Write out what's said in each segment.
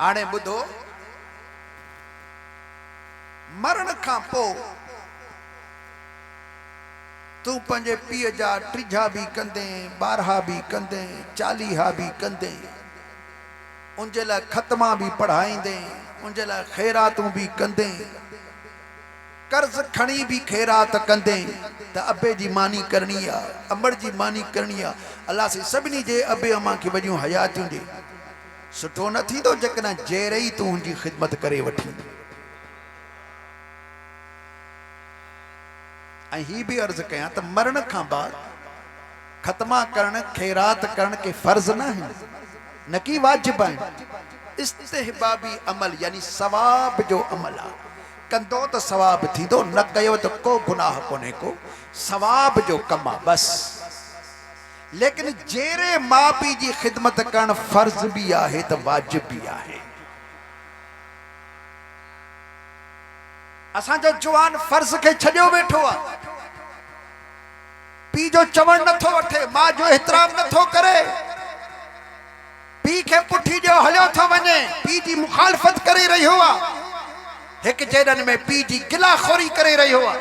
हाणे ॿुधो मरण खां पोइ तूं पंहिंजे पीउ जा 30 भी कंदे 12 भी कंदे 40 भी कंदे उनजे लाइ ख़तमा भी पढ़ाईंदे उनजे लाइ ख़ैरातूं भी कंदे कर्ज खणी भी ख़ैरात कंदे त अबे जी मानी करणी आहे अमर जी मानी करणी आहे। अल्लाह से सभिनी जे अबे अम्मा खे वॾियूं हयातियूं ॾे। सुठो न थींदो जेकॾहिं जेरे ई तूं उनजी ख़िदमत करे वठी। ऐं ही भी अर्ज़ कयां त मरण खां बाद ख़त्मा करण ख़ैरात करण के फ़र्ज़ न है न कि वाजिब है। इस्तिहबाबी अमल यानी सवाब जो अमल आहे। कंदो त सवाब थींदो न कयो त को गुनाह कोन्हे को सवाब जो कम आहे बस। लेकिन जेरे माउ पीउ जी ख़िदमत करण फ़र्ज़ भी आहे त वाजिब भी आहे। असांजो जवान फ़र्ज़ खे छॾियो वेठो आहे। पीउ जो चवण नथो वठे मां जो एहतराम नथो करे पीउ खे पुठी जो हलियो थो वञे पीउ जी मुखालफ़त करे रहियो आहे। हिकु जेडन में पीउ जी गिलाखोरी करे रहियो आहे।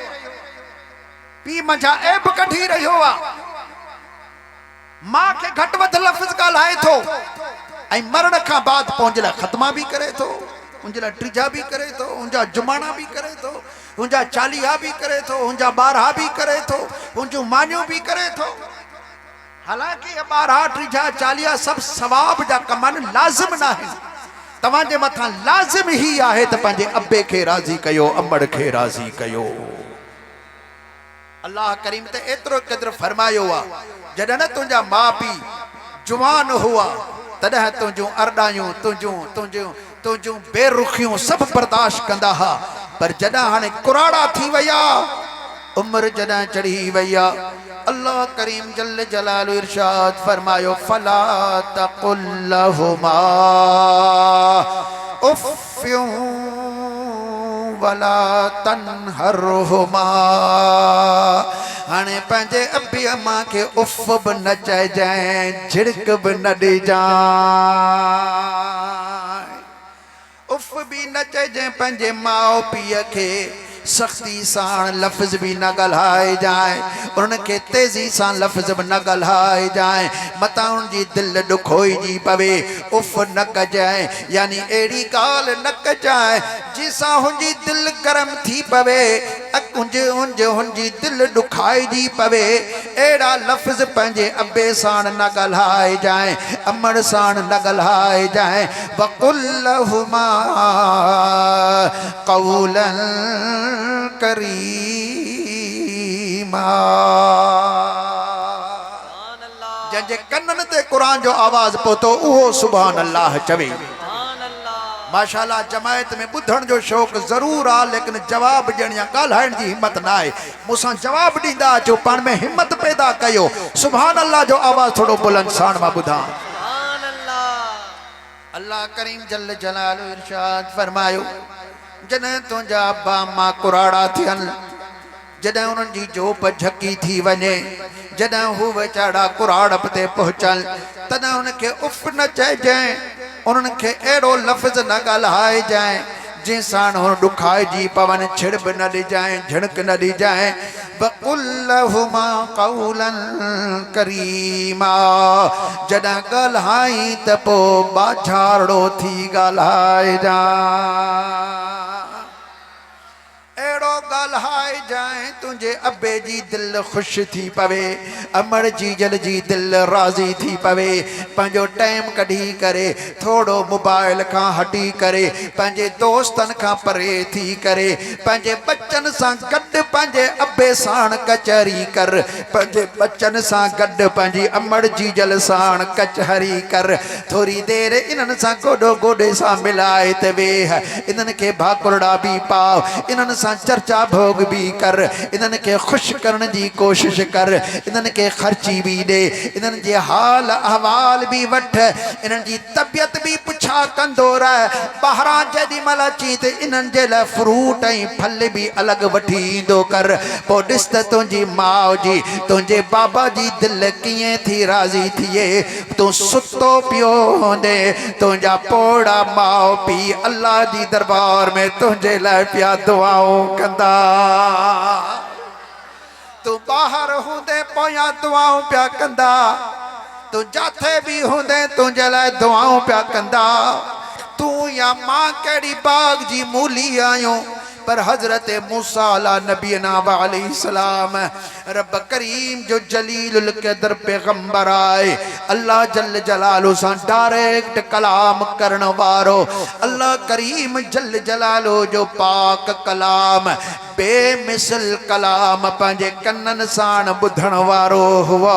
पीउ मंझां ऐब कढी रहियो आहे। मां के घट वध लफ़्ज़ ॻाल्हाए थो ऐं मरण खां बाद पंहिंजे लाइ ख़त्मा भी करे थो उनजे लाइ 30 भी करे थो उनजा जुमाना भी करे थो उनजा 40 भी करे थो उनजा 12 भी करे थो उनजूं मानियूं भी करे थो। हालांकि 12 30 40 सब सवाब जा कम आहिनि लाज़िम न आहिनि। तव्हांजे मथां लाज़िम ही आहे त पंहिंजे अब्बे खे राज़ी कयो अमड़ खे राज़ी कयो। अल्लाह करीम ते एतिरो क़द्र फरमायो आहे जॾहिं न तुंहिंजा माउ पीउ जुवान हुआ तॾहिं तुंहिंजूं अरडायूं तुंहिंजूं बेरुखियूं सभु बर्दाश्त कंदा हा। पर जॾहिं हाणे कुराड़ा थी विया उम्र जॾहिं चढ़ी वई आहे अल्लाह करीम जल्ल जलालु इरशाद फरमायो फला तकुल लहुमा उफ़्फ़िन वला तनहरहुमा। हाणे पंहिंजे अब्बे अम्मा के उफ़ बि न चइजांइ झिड़क बि न ॾिजांइ उफ़ भी न चइजांइ। पंहिंजे माउ पीउ खे सख्ती सां लफ़्ज़ भी न ॻाल्हाए जाए उनखे तेज़ी सां लफ़्ज़ भी न ॻाल्हाए जाए मतां उनजी दिलि ॾुखोइजी पवे उफ़ न कजाए यानी अहिड़ी ॻाल्हि न कजाए जंहिंसां हुनजी दिलि गरम थी पवे हुनजी दिलि ॾुखाइजी पवे। अहिड़ा लफ़्ज़ पंहिंजे अब्बे सां न ॻाल्हाए जाए अमड़ सां न ॻाल्हाए जाए। वक़ुल लहुमा क़ौलन करीमा। जंहिंजे कननि ते क़ुरान जो आवाज़ पहुतो उहो सुभान अल्लाह चवे। माशाअल्लाह जमायत में ॿुधण जो शौक़ ज़रूर आहे लेकिन जवाब ॾियण या ॻाल्हाइण जी हिम्मत न आहे। मूंसां जवाब ॾींदा अचो पाण में हिम्मत पैदा कयो। सुभान अल्लाह जो आवाज़ थोड़ो बुलंद साण मां ॿुधां। अल्लाह करीम जल्ल जलालु इरशाद फरमायो जॾहिं तुंहिंजा अब्बा अम्मा कुराड़ा थियनि जॾहिं उन्हनि जी जोप झकी थी वञे जॾहिं हू वीचारा कुराड़प ते पहुचनि तॾहिं उनखे उफ़ न चइजांइ उन्हनि खे अहिड़ो लफ़्ज़ न ॻाल्हाए जाए जंहिंसां हुन ॾुखाइजी पवनि छिड़ बि न ॾिजांइ झिड़क न ॾिजांइ। वक़ुल लहुमा क़ौलन करीमा। जॾहिं ॻाल्हाई त पोइ बाझाड़ो थी ॻाल्हाए जाए अहिड़ो ॻाल्हाए जाए तुंहिंजे अब्बे जी दिलि ख़ुशि थी पवे अमड़ जी जल जी दिलि राज़ी थी पवे। पंहिंजो टाइम कढी करे थोड़ो मोबाइल खां हटी करे पंहिंजे दोस्तनि खां परे थी करे पंहिंजे बच्चनि सां गॾु पंहिंजे अब्बे साण कचहरी कर पंहिंजे बच्चनि सां गॾु पंहिंजी अमड़ जी जल साण कचहरी कर। थोरी देरि इन्हनि सां गोॾो गोॾे सां मिलाए त वेह इन्हनि खे भाकुरड़ा भी पाओ इन्हनि सां चर्चा भोग भी कर इन्हनि खे ख़ुशि करण जी कोशिश कर, इन्हनि खे ख़र्ची बि ॾे, इन्हनि जे हाल अहवाल बि वठ, इन्हनि जी तबियत बि पुछा कंदो रह। ॿाहिरां जेॾी महिल अची त इन्हनि जे लाइ फ्रूट ऐं फल बि अलॻि वठी ईंदो कर। पोइ ॾिस त तुंहिंजी माउ जी तुंहिंजे बाबा जी दिलि कीअं थी राज़ी थिए। तूं सुतो पियो हूंदे तुंहिंजा पोड़ा माउ पीउ अल्लाह जी दरबार में तुंहिंजे लाइ पिया दुआऊं कंदा। तू ॿाहिरि हूंदे पोयां दुआऊं पिया कंदा, तू जाथे बि हूंदे तुंहिंजे लाइ दुआऊं पिया कंदा। तू या मां कहिड़ी बाग जी मूली आहियूं, पर हजरत मूसा अला नबीना व अलैहिस्सलाम रब करीम जो जलीलुल क़द्र पैगंबर आए, अल्लाह जल जलालु सां डायरेक्ट कलाम करण वारो, अल्लाह करीम जल जलालु जो पाक कलाम बेमिसल कलाम पंहिंजे कन्ननि सां ॿुधण वारो हुओ,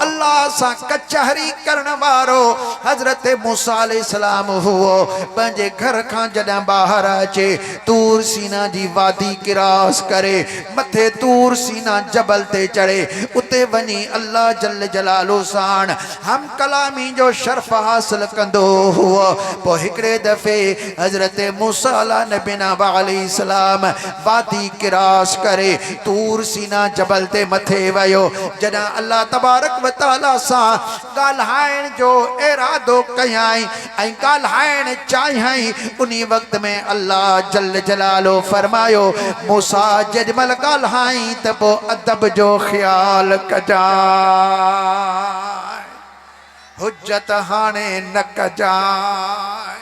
अल्लाह सां कचहरी करण वारो हजरत मूसा अलैहिस्सलाम हुओ। पंहिंजे घर खां जॾहिं ॿाहिरि अचे, तूर सीना जी वादी क्रॉस करे मथे तूर सीना जबल ते चढ़े, उते वञी अल्लाह जल जलालु सां हम कलामी जो शर्फ हासिल कंदो हुओ। पोइ हिकिड़े दफ़े हजरत मूसा अला नबीना व अलैहिस्सलाम वादी क्रॉस करे तूर सीना जबल ते मथे वयो। जॾहिं अल्लाह तबारक व तआला सां ॻाल्हाइण जो इरादो कयाई ऐं ॻाल्हाइण चाहियई, उन्ही वक़्त में अल्लाह जल जलालो फरमायो, मूसा जेॾीमहिल ॻाल्हाई त पोइ अदब जो ख्याल कजांइ, हुज्जत हाणे न कजांइ।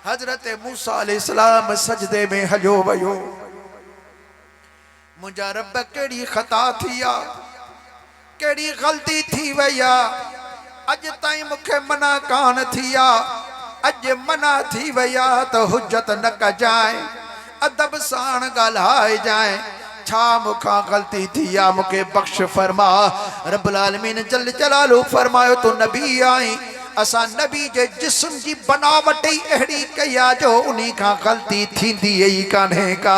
हजरत मूसा अलैहिस्सलाम सजदे में हलियो वयो। मुंहिंजा रब कहिड़ी ख़ता थी आ, कहिड़ी ग़लती थी वई आ, अॼु ताईं मूंखे मना कान थी आ, अॼु मना थी वई आ त हुज्जत न कजांइ, अदब सां ॻाल्हाइजांइ। छा मूंखां ग़लती थी आ, मूंखे बख़्श फरमा। रब्बुल आलमीन जल जलालु फरमायो, तू नबी आई, असां नबी जे जिस्म जी बनावट ही अहिड़ी कई आहे जो उन्हीं खां ग़लती थींदी ही कान्हे का,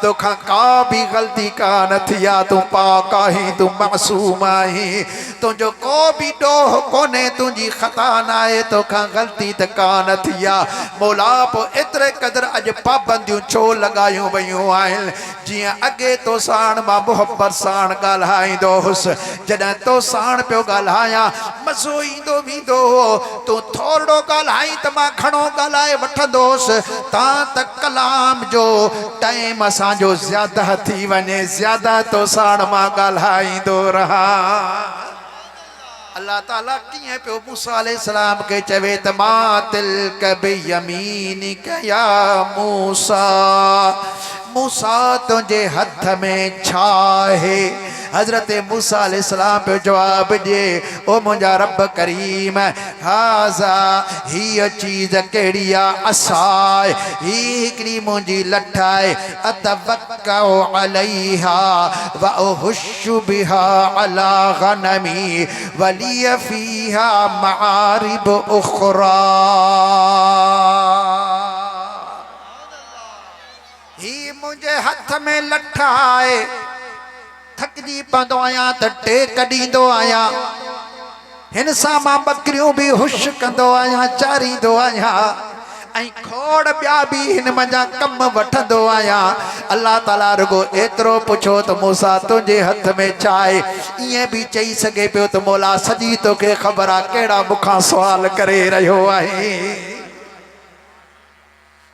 तोखां का भी ग़लती कान थी आहे, तूं पाक आहीं, तूं मासूम आहीं, तुंहिंजो को भी ॾोह कोन्हे, तुंहिंजी ख़ता न आहे, तोखां ग़लती त कान थी आहे। मौला पोइ एतिरे क़दुरु अॼु पाबंदियूं छो लॻायूं वयूं आहिनि, जीअं अॻे तो साण मां मुहबत साण ॻाल्हाईंदो हुउसि, जॾहिं तो साण पियो ॻाल्हायां मज़ो ईंदो वेंदो। तू थोरो ॻाल्हाई त मां घणो ॻाल्हाए वठंदोसि, तां त कलाम जो टाइम असांजो ज़्यादा थी वञे, ज़्यादा तो साण मां ॻाल्हाईंदो रहा। अल्लाह ताला कीअं पियो मूसा अलैहिस्सलाम के चवे त मा तिल्क बियमीनिक या मूसा, मूसा तुंहिंजे हथ में छा आहे। हजरत मूसा अलैहिस्सलाम पे जवाब दे, ओ मुंहिंजा रब करीम, हाज़ा हीअ चीज़ कहिड़ी आहे, असाए ही हिकिड़ी मुंहिंजी लठ आहे, अतवक्कउ अलैहा व अहुश्शु बिहा अला गनमी वलिय फीहा मआरिब उखरा। ही मुंहिंजे हथ में लठ आहे, थकजी पवंदो आहियां त टेक ॾींदो आहियां, हिन सां मां बकरियूं भी हुश कंदो आहियां, चारींदो आहियां, ऐं खोड़ ॿिया भी हिन मंझां कम वठंदो आहियां। अल्लाह ताला रुगो एतिरो पुछो त मूसा तुंहिंजे हथ में छा आहे, ईअं भी चई सघे पियो त मौला सॼी तोखे ख़बर आहे कहिड़ा मूंखां सुवाल करे रहियो आहे।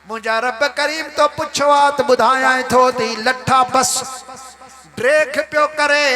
मुंहिंजा रब करीम तो पुछो आहे त ॿुधायां थो थी, लठा बस ड्रेख पियो करे,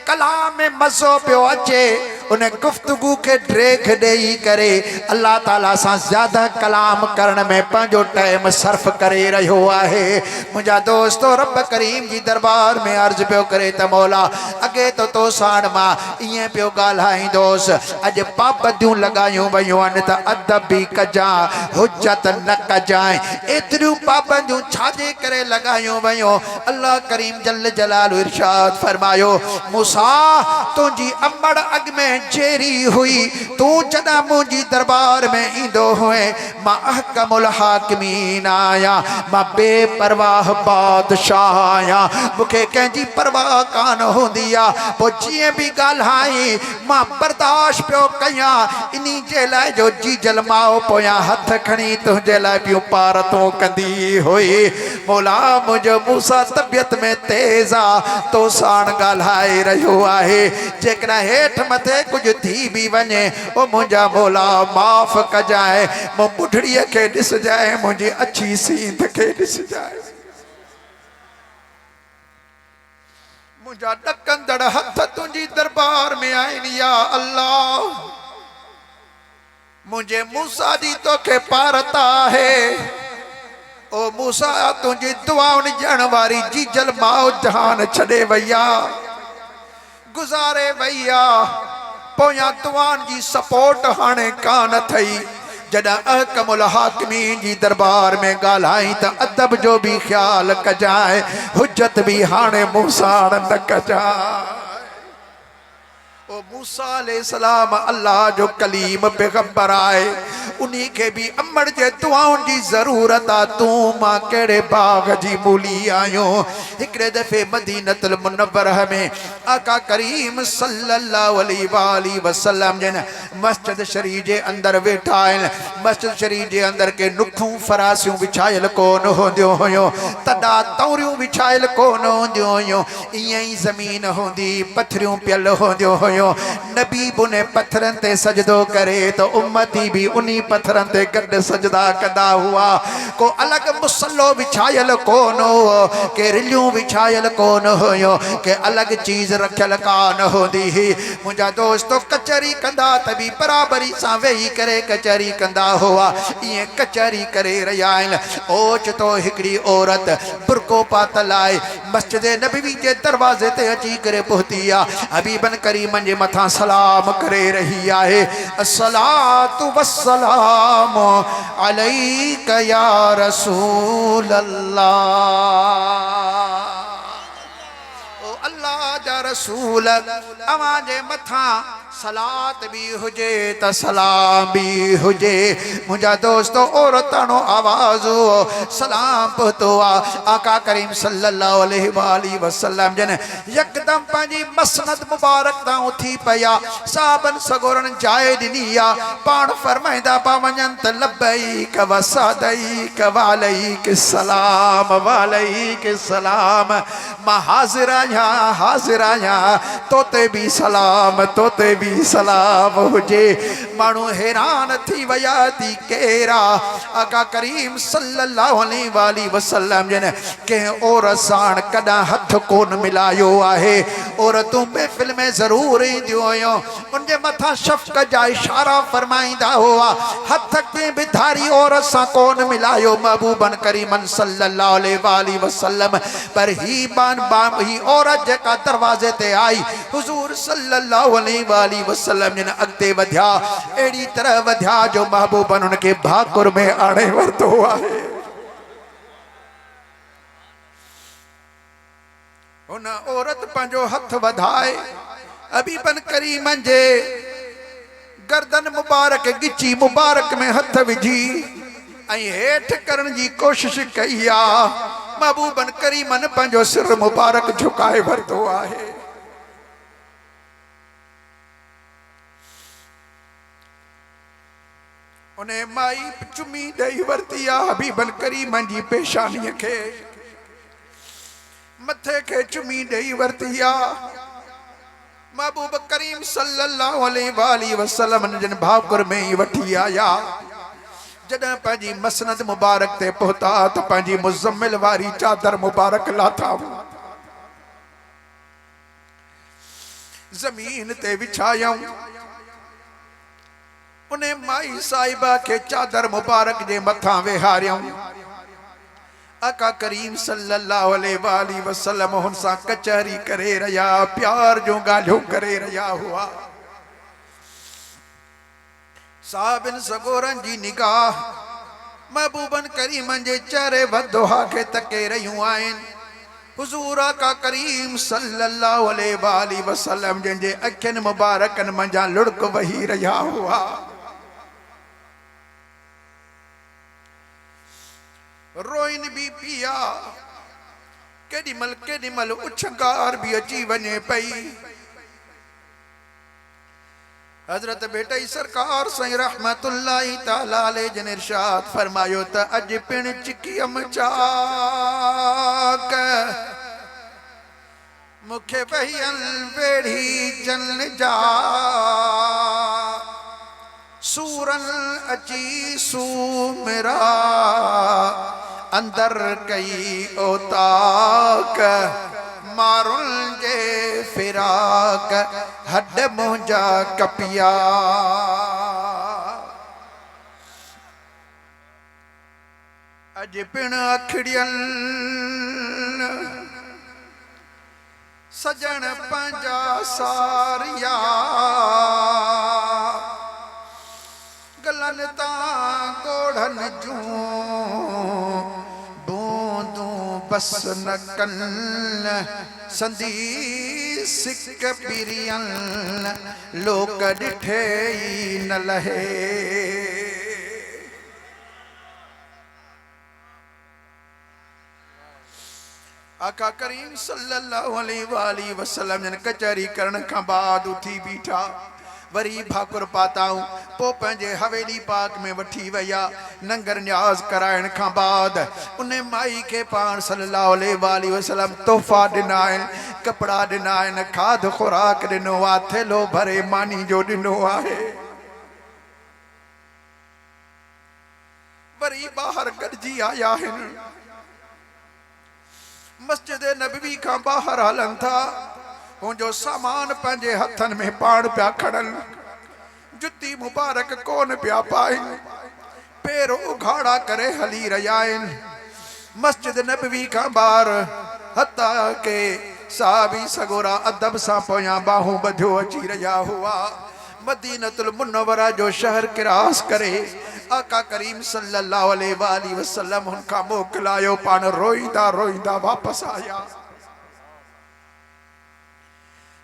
कलाम में मज़ो पियो अचे, उन गुफ्तगू के ड्रेख ॾेई करे अल्लाह ताला सां ज़्यादा कलाम करण में पंहिंजो टाइम सर्फ करे रहियो आहे। मुंहिंजा दोस्तो रब करीम जी दरबार में अर्ज़ पियो करे त मौला अॻे तो साण मां ईअं पियो ॻाल्हाईंदोसि, अॼु पाबंदियूं लॻायूं वयूं आहिनि त अदब बि कजां, हुज्जत न कजांइ। एतिरियूं पाबंदियूं छाजे करे लॻायूं वयूं, अल्लाह करीम जल जलालु इरशाद फरमायो, मूसा तुंहिंजी अमड़ अॻ में में जेरी हुई तू जदा मुझी दरबार में इंदो हुए मां अहकमुल हाकिमीन आया मां बेपरवाह बादशाह आया मुखे कंहिंजी परवाह कान होंदी आ पो जीअं बि ॻाल्हाई मां बर्दाश्त पियो कयां इन्ही जे लाइ जो जी जलमाओ पोयां हथ खणी तुंहिंजे लाइ पियो पार तो कंदी हुई मौला मुंहिंजो मूसा तबियत में तेज आ तो साण ॻाल्हाए रहियो आहे जेकॾहिं हेठि मथे कुझु थी बि वञे ओ मुंहिंजा मौला माफ़ कजाए मूं बुढ़ड़ीअ खे ॾिसजाए मुंहिंजी अछी सींध खे ॾिसजाए मुझा डकंदड़ हथ तुझी दरबार में आइन या अल्लाह मुझे मूसा दी तो के पारता है ओ मूसा तुझी दुआउन जण वारी जी जल माओ जहान छड़े वैया गुजारे वैया पोया दुआन जी सपोर्ट हाने कान थई जदा अहकमुल हाकिमीन जी दरबार में ॻाल्हाई त अदब जो भी ख्याल कजाए हुज्जत भी हाने मूसा न कजाए ओ मूसा अलैहिस्सलाम अल्लाह जो कलीम पैगंबर आए उन्हीं के भी अमड़ जे दुआउन जी जरूरत आ तू मां केड़े बाग जी मूली आयो हिकड़े दफे मदीनतुल मुनव्वरह में आका करीम सल्लल्लाहु अलैहि वसल्लम जन मस्जिद शरीफ जे अंदर वेठा आहिनि मस्जिद शरीफ जे अंदर के नुखूं फरासियूं विछायल कोन होंदियूं हुयूं तॾा तौरियूं विछायल कोन होंदियूं हुयूं ईअं ई ज़मीन हूंदी पथरियूं पियल होंदियूं हुयूं नबी बुने पत्थरन ते सजदो करे तो उम्मती भी उन्हीं पत्थरन ते गड सजदा कदा हुआ को अलग मुसल्लो बिछायल कोन हो के रिलियूं बिछायल कोन हुयो के अलग चीज रखल कान होंदी ही मुंजा दोस्तों कचहरी कंदा तभी बराबरी सां वेही करे कचहरी कंदा हुआ ये कचहरी करे रहिया आहिनि ओच तो हिकड़ी औरत बुरको पातल आहे मस्जिद नबवी के दरवाजे ते अची करे पहुती आ हबीबन करीमन जे मथा सलाम करे रही आहे अस्सलातु वस्सलाम अलैका या रसूल अल्लाह ओ अल्लाह जा रसूल अवां जे मथा सलात भी हुजे त सलाम भी हुजे मुझा दोस्तों औरतानो आवाज हो सलाम पहुतो आका करीम सल्लल्लाहु अलैहि वसल्लम जन यकदम पंहिंजी मसनद मुबारक तां उथी पया साहबन सगोरन जाए दिनिया पाण फरमाइंदा पा वञनि त लब्बैक व सदैक वालैक सलाम वालैक सलाम मां हाज़िर आहियां तोते भी सलाम तोते भी सलाम हुजे मानू हैरान थी वया थी केरा आका करीम सल्लल्लाहु अलैहि वसल्लम जन के और साण कदा हथ कोन मिलायो आहे और तू महफिल में जरूर ईंदियो हुयो उनजे मथा शफ़क़त जा इशारा फरमाईंदा हुआ हथ के बिधारी और सा कोन मिलायो महबूबन करीमन सल्लल्लाहु अलैहि वसल्लम पर ही ही औरत जेका दरवाजे ते आई हुजूर सल्लल्लाहु अलैहि वसल्लम ने अगते वध्या एड़ी तरह वध्या जो महबूबन उनके भाकुर में आणे वरतो आहे उन औरत पंजो हथ वधाए हबीबन करीमन जे गर्दन मुबारक गिची मुबारक में हथ विझी ऐं हेठ करण जी कोशिश कई आ महबूबन करीमन पंजो सिर मुबारक झुकाए वरतो आहे उन्हें माई चुमी दई वरती आ हबीबन करीमन जी पेशानी के मथे के चुमी दई वरती आ महबूब करीम सल्लल्लाहु अलैहि वसल्लम जन भाकुर में ही वठी आया जॾहिं पंहिंजी मसनद मुबारक ते पहुता तो पंहिंजी मुज़म्मिल वारी चादर मुबारक लाथा जमीन ते विछायऊं उन्हें माई साहिबा के चादर मुबारक जे मथा वेहारियऊं आका करीम सल्लल्लाहु अलैहि वसल्लम हुन सां कचहरी करे रहिया प्यार जो ॻाल्हियूं करे रहिया हुआ साहबिन सगोरन जी निगाह महबूबन करीमन जे चेहरे वदोहा के तके रहियूं आहिनि हुजूर आका करीम सल्लल्लाहु अलैहि वसल्लम जंहिंजे अखियुनि मुबारकनि मंझां लुढ़क वही रहिया हुआ। रोइन भी पिया, केॾी महिल उछंगार भी अची वञे पई। हजरत बेटई सरकार साईं रहमतुल्लाहि ताला अलैहि जिन इरशाद फरमायो त अॼु पिण चिकियम चाक मूंखे वहियल वेड़ी जन जा सूरन अची सूमिरा अंदर कई ओताक मारुल जे फिराक हड मुंहिंजा कपिया। अज पिण अखड़ियल सजन पंहिंजा सारिया गलन तां गोढ़न जूं बूंदूं बस न कन संदी सिक पिरियन लोक ॾिठे ई न लहे। आका करीम सल्लल्लाहु अलैहि वसल्लम जन कचहरी करण खां बाद उथी बीठा, वरी भाकुर पाताऊं, पो पंहिंजे हवेली पाक में वठी वया। नंगर न्याज कराइण खां बाद उन माई के पाण सल्लल्लाहु अलैहि वसल्लम तोहफ़ा ॾिना आहिनि, कपड़ा ॾिना आहिनि, खाद खुराक ॾिनो आहे, थेलो भरे मानी जो ॾिनो आहे। वरी ॿाहिरि गॾिजी आया आहिनि, मस्जिद नबवी का बाहर हलन था, जो सामान पंहिंजे हथन में पाण पिया खड़न, जुती मुबारक कोन पिया पाइन, पैर उघाड़ा करे हली रहिया आहिनि। मस्जिद नबवी का बाहर हता के साहबी सगोरा अदब सां पोयां बाहूं बधियो अची रहिया हुआ। मदीनतुल मुनव्वरा जो शहर क्रॉस करे आका करीम सल्लल्लाहु अलैहि वसल्लम उनका मोकलायो, पान रोईंदा रोईंदा वापस आया।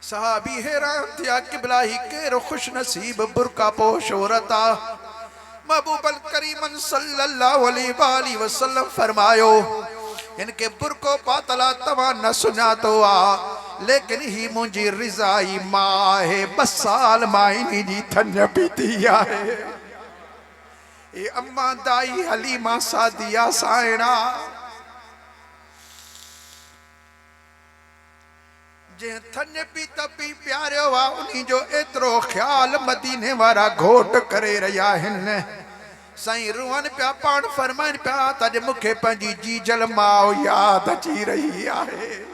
सहाबी हैरान थिया, किबला ही केरो खुश नसीब बुरका पोश औरता। महबूबल करीमन सल्लल्लाहु अलैहि वसल्लम फरमायो, इनके बुरको पातला तवा न सुञातो आ, लेकिन ही मुंहिंजी रिज़ाई मां है, 2 साल मां इन्ही जी थन पीती आहे। ये अम्मा दाई हलीमा सादिया साइणा जे थन पी तपी प्यारियो आ, उन्हीं जो एतिरो ख्याल मदीने वारा घोट करे रहिया आहिनि। साईं रुअन पिया, पाण फरमाइन पिया त अॼु मूंखे पंहिंजी जीजल माउ याद अची रही आहे।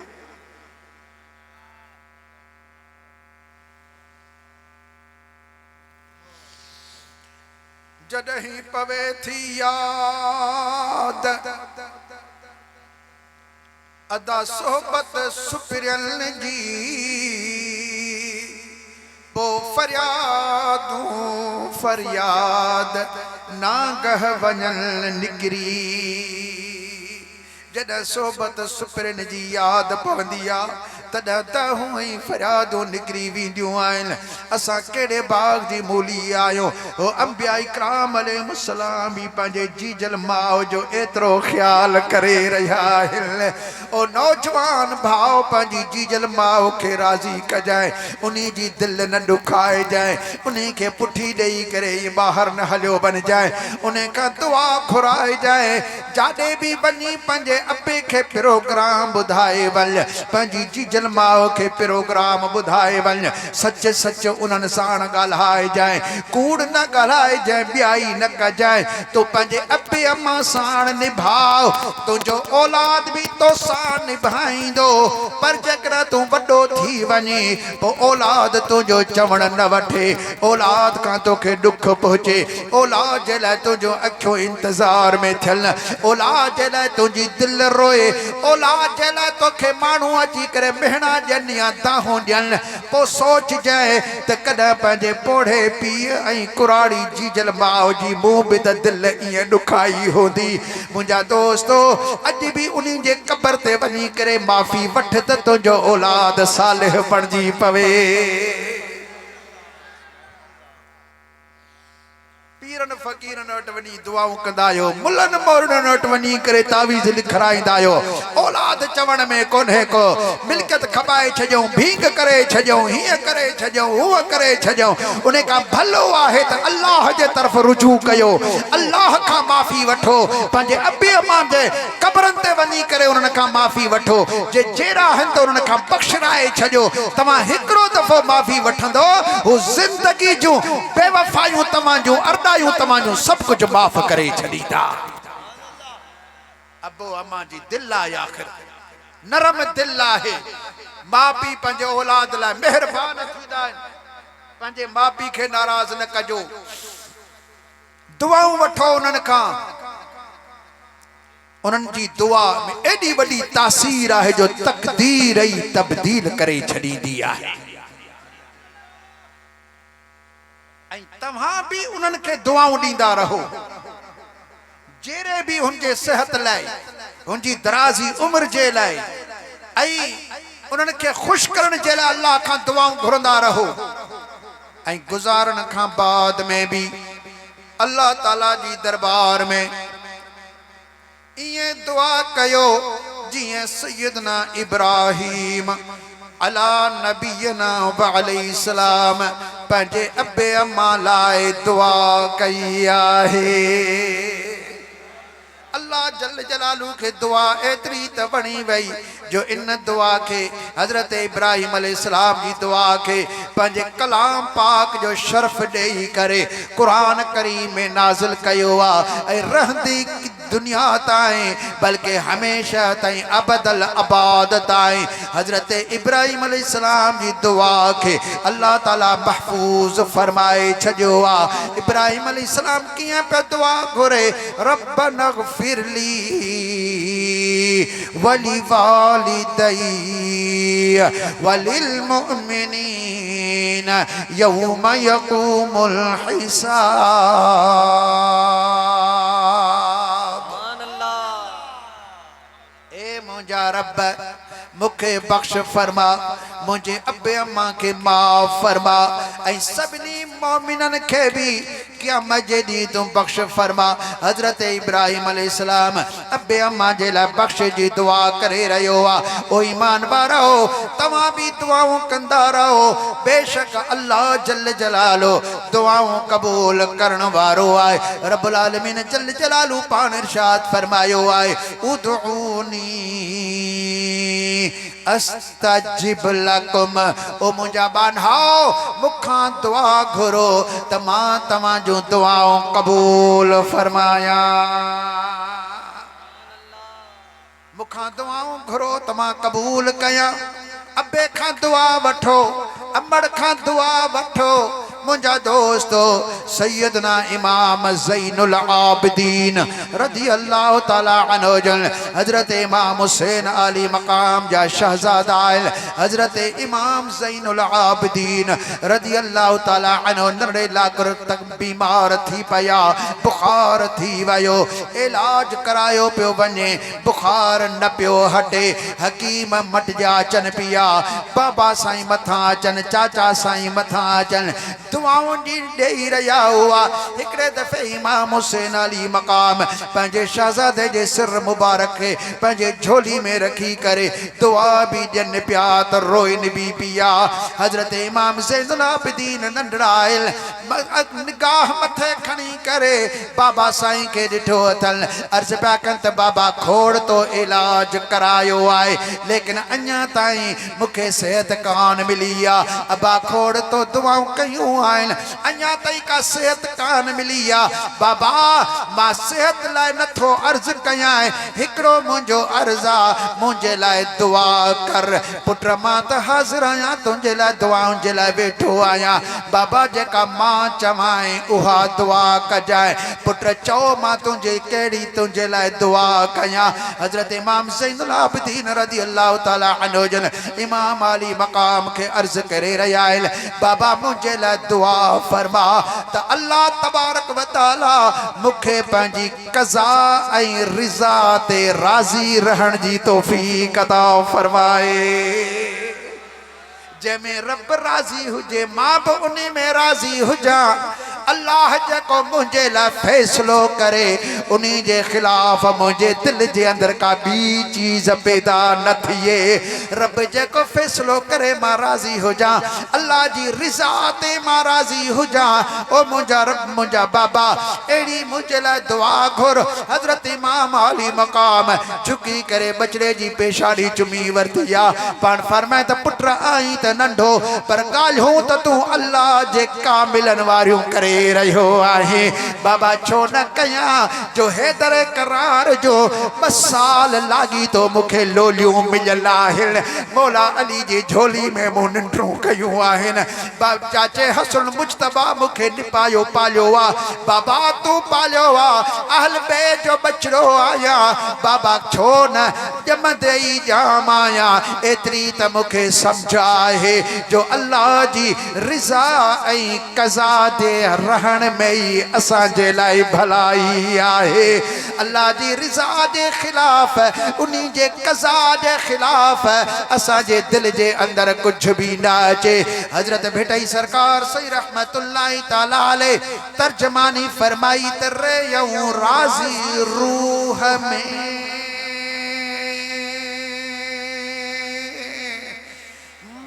जॾहिं पवे थी याद अदा सोहबत सुपिरियल जी, पो फरियादूं फरियाद नागह वञल निकिरी। जॾहिं सोहबत सुपिरियन जी याद पवंदी आहे तॾहिं त हूअं फरियादूं निकिरी वेंदियूं आहिनि। असां कहिड़े बाग जी मूली आहियूं, हो अंबिया इकराम अलैहिस्सलाम भी पंहिंजे जीजल माउ जो एतिरो ख्याल करे रहिया आहिनि। ओ नौजवान भाउ पंहिंजी जीजल माउ खे राज़ी कजांइ, उन्हीं जी दिलि न ॾुखाइजांइ, उन्हीं खे पुठी ॾेई करे ॿाहिरि न हलियो वञजांइ, उन खां दुआ घुराइजांइ। जाॾे बि वञी पंहिंजे अबे खे प्रोग्राम ॿुधाए वञ, पंहिंजी जीजल माउ खे प्रोग्राम ॿुधाए वञ, सच सच उन्हनि साण ॻाल्हाइजांइ, कूड़ न ॻाल्हाइजांइ, ॿियाई न कजांइ। तूं पंहिंजे अबे अम्मा साण निभाउ, तुंहिंजो औलाद बि तो सां निभाईंदो। पर जेकॾहिं तूं वॾो थी वञे पोइ औलाद तुंहिंजो चवण न वठे, औलाद खां तोखे ॾुख पहुचे, औलाद जे लाइ तुंहिंजो अखियूं इंतज़ार में थियनि, औलाद जे लाइ तुंहिंजी दिलि रोए, औलाद जे लाइ तोखे माण्हू अची करे बिहना ॾियनि या दाहूं ॾियनि पोइ सोच जाए त कॾहिं पंहिंजे पोढ़े पीउ ऐं कुराड़ी जीजल माउ जी मूं बि त दिलि ईअं ॾुखाई हूंदी। मुंहिंजा दोस्तो अॼु बि उन्ही जे क़बर ते वञी करे माफ़ी वठ त तुंहिंजो औलाद सालिह बणिजी पवे। पीरन फ़कीरन वटि वञी दुआऊं कंदा आहियो, मुल्लनि मौलनि वटि वञी करे तावीज़ लिखाराईंदा आहियो। औलाद चवण में कोन्हे को, मिल्कियत खपाए छॾियूं, भींग करे छॾियूं, हीअं करे छॾियूं, हूअं करे छॾियूं। उन खां भलो आहे त अल्लाह जे तरफ़ रुजू कयो, अल्लाह खां माफ़ी वठो, पंहिंजे अबे अम्मा जे क़बरनि ते वञी करे उन्हनि खां माफ़ी वठो। जे जहिड़ा आहिनि त उन्हनि खां बख़्शराए छॾियो। तव्हां हिकिड़ो दफ़ो माफ़ी वठंदो, हू ज़िंदगी जूं बेवफ़ायूं तव्हां जूं अर्दायूं तव्हां जूं सभु कुझु माफ़ करे छॾींदा। अबो अम्मा जी दिलि आहे, आख़िर नरम दिलि आहे। माउ पीउ पंहिंजे औलाद लाइ महिरबान थींदा आहिनि। पंहिंजे माउ पीउ खे नाराज़ न कजो, दुआऊं वठो उन्हनि खां। उन्हनि जी दुआ में एॾी वॾी तासीर आहे जो तक़दीर ई तब्दील करे छॾींदी आहे। ऐं तव्हां बि उन्हनि खे दुआऊं ॾींदा रहो, जहिड़े बि हुनजे सिहत लाइ, हुनजी दराज़ी उम्र जे लाइ, ऐं उन्हनि खे ख़ुशि करण जे लाइ अल्लाह खां दुआऊं घुरंदा रहो। ऐं गुज़ारण खां बाद में बि अल्लाह ताला जी दरबार में ईअं दुआ कयो जीअं सैयदना इब्राहीम अला नबीना व अलैहिस्सलाम पंहिंजे अबे अम्मा लाइ दुआ कई आहे। अल्लाह जल जलालू के दुआ एतरी त बणी वई जो इन दुआ के हजरत इब्राहिम अलैहिस्सलाम जी दुआ के पंहिंजे कलाम पाक जो शर्फ ॾेई करे कुरान करीम में नाज़िल कयो आहे। ऐं रहंदी दुनिया ताईं बल्कि हमेशा ताईं अबदल आबाद ताईं हजरत इब्राहिम अलैहिस्सलाम जी दुआ के अल्लाह ताला महफूज फरमाए छॾियो आहे। इब्राहिम अलैहिस्सलाम कीअं पिया दुआ घुरे, रब्बना ग़फिरली वली वालिदै वलिल मुमिनीन यौम यक़ूमुल हिसाब। मुंहिंजा रब मूंखे बख्श फरमा, मुझे अबे अम्मा के माफ़ फरमा, ऐं सभिनी मोमिनन के भी क़यामत जे ॾींहुं तूं बख्श फरमा। हजरत इब्राहिम अलैहिस्सलाम अबे अम्मा जे लाइ बख्श जी दुआ करे रहियो आहे। ओ ईमान वारो, तव्हां भी दुआऊं कंदा रहो, बेशक अल्लाह जल जलालो दुआऊं क़बूल करण वारो आहे। रब्बुल आलमीन जल जलालू पाण इरशाद फरमायो आहे, उदऊनी अस्तजिब लकुम। ओ मुंहिंजा बानहाओ, मुखां दुआ घुरो त मां तव्हां जूं दुआऊं क़बूल फरमाया। मुखां दुआऊं घुरो त मां क़बूल कयां। अबे खां दुआ वठो, अमड़ खां दुआ वठो। मुंहिंजा दोस्तो सैयदना इमाम ज़ैनुल आबिदीन रज़ी अल्लाह ताला अन्हु जन हजरत इमाम हुसैन आली मकाम जा शहजादा आहिनि। हजरत इमाम ज़ैनुल आबिदीन रज़ी अल्लाह ताला अन्हु नंढे लाकुर तक बीमार थी पिया, बुखार थी वियो, इलाज करायो पियो वञे, बुखार न पियो हटे। हकीम मटिजा अचनि पिया, बाबा साईं मथां अचनि, चाचा साईं मथां अचनि, दुआऊं ॾेई रहिया हुआ। हिकिड़े दफ़े इमाम हुसैन अली मकाम पंहिंजे शहज़ादे जे सिर मुबारक खे पंहिंजे झोली में रखी करे दुआ भी ॾियनि पिया त रोइन भी पिया। हजरत इमाम ज़ैनुल आबिदीन नंढड़ा निगाह मथे खणी करे बाबा साईं खे ॾिठो अथनि। अर्ज़ पिया कनि त बाबा खोड़ तो इलाज करायो आहे, लेकिन अञा ताईं मूंखे सेहत कान मिली आहे। अबा खोड़ तो दुआऊं कयूं आहिनि, अञा ताईं का सेहत कान मिली आहे। बाबा मां सेहत लाइ नथो अर्ज़ कयां, हिकिड़ो मुंहिंजो अर्ज़ आहे, मुंहिंजे लाइ दुआ कर। पुट मां त हाज़िर आहियां, तुंहिंजे लाइ दुआउनि जे लाइ वेठो आहियां। बाबा जेका मां मां चवाएं उहा दुआ कजाए पुत्र चओ मां तुझे केड़ी तुझे लाए दुआ कया हजरत इमाम ज़ैनुल आबिदीन रज़ी अल्लाह ताला अन्हु जन इमाम अली मकाम के अर्ज करे रहा है बाबा मुझे लाए दुआ फरमा त अल्लाह तबारक व तआला मुखे पंहिंजी कज़ा ऐं रिज़ा ते राज़ी रहण जी तौफ़ीक़ अता फरमाए जैमें रब राज़ी हुजे मां भी उन्हीं में राज़ी हुजा अल्लाह जेको मुझे ला फैसलो करे उन्हीं जे खिलाफ मुझे दिल जे अंदर का बी चीज पैदा न थिए रब जेको फैसलो करे मां राज़ी हुजा अल्लाह जी रिज़ा ते मां राज़ी हुजा ओ मुझा रब मुझा बाबा एड़ी मुझे ला दुआ घुर हजरत इमाम अली मकाम झुकी करे बचड़े जी पेशानी चुमी वरतिया पाण फरमाए त पुत्र आई त नंढो पर ॻाल्हियूं त तूं अल्लाह जे कामिलन वारियूं करे रहियो आहे बाबा छो न कया जो हैदर करार जो 2 साल लागी तो मुखे लोलियूं मिलियल आहिनि मौला अली जी झोली में मूं निंडूं कयूं आहिनि बाबा चाचे हसन मुजतबा मुखे निपायो पालियो आ बाबा तू पालियो आ अहल बे जो बचड़ो आया बाबा छो न जमदे ई जाम आया एतरी त मुखे समझ आहे जो अल्लाह जी रिज़ा ऐं कज़ा दे रहण में ही असांजे लाइ भलाई आहे अल्लाह जी रिज़ा जे खिलाफ उन्हीं जे कज़ा जे खिलाफ असांजे दिल जे अंदर कुछ भी ना अचे हजरत भेटई सरकार सही रहमतुल्लाह ताला अलैह तर्जमानी फरमाई त रहियूं राज़ी रूह में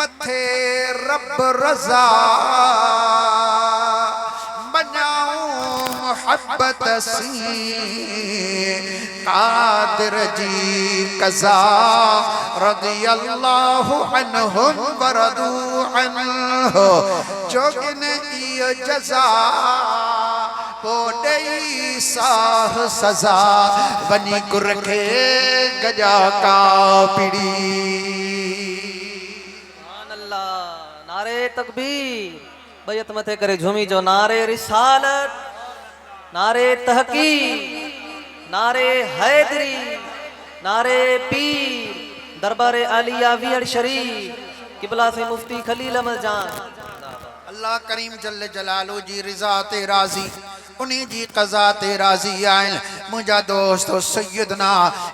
मथे रब रज़ा मोहब्बत सी कादिर जी कज़ा रज़ी अल्लाहु अन्हुम व रदू अन्हु जोगिन इयो जज़ा पो ॾेई साह सज़ा वञी कुर खे गजा का पीड़ी नारे तकबीर बैत मथे करे झूमी जो नारे रिसालत नारे तहकीक नारे हैदरी नारे पीर दरबार आलिया विहड़ शरीफ किबला से मुफ्ती खलील अहमद जान अल्लाह करीम जल्ल जलालो जी रिज़ा ते राज़ी उन्हीं जी कज़ा ते राज़ी आहिनि मुंहिंजा दोस्तो सैयदना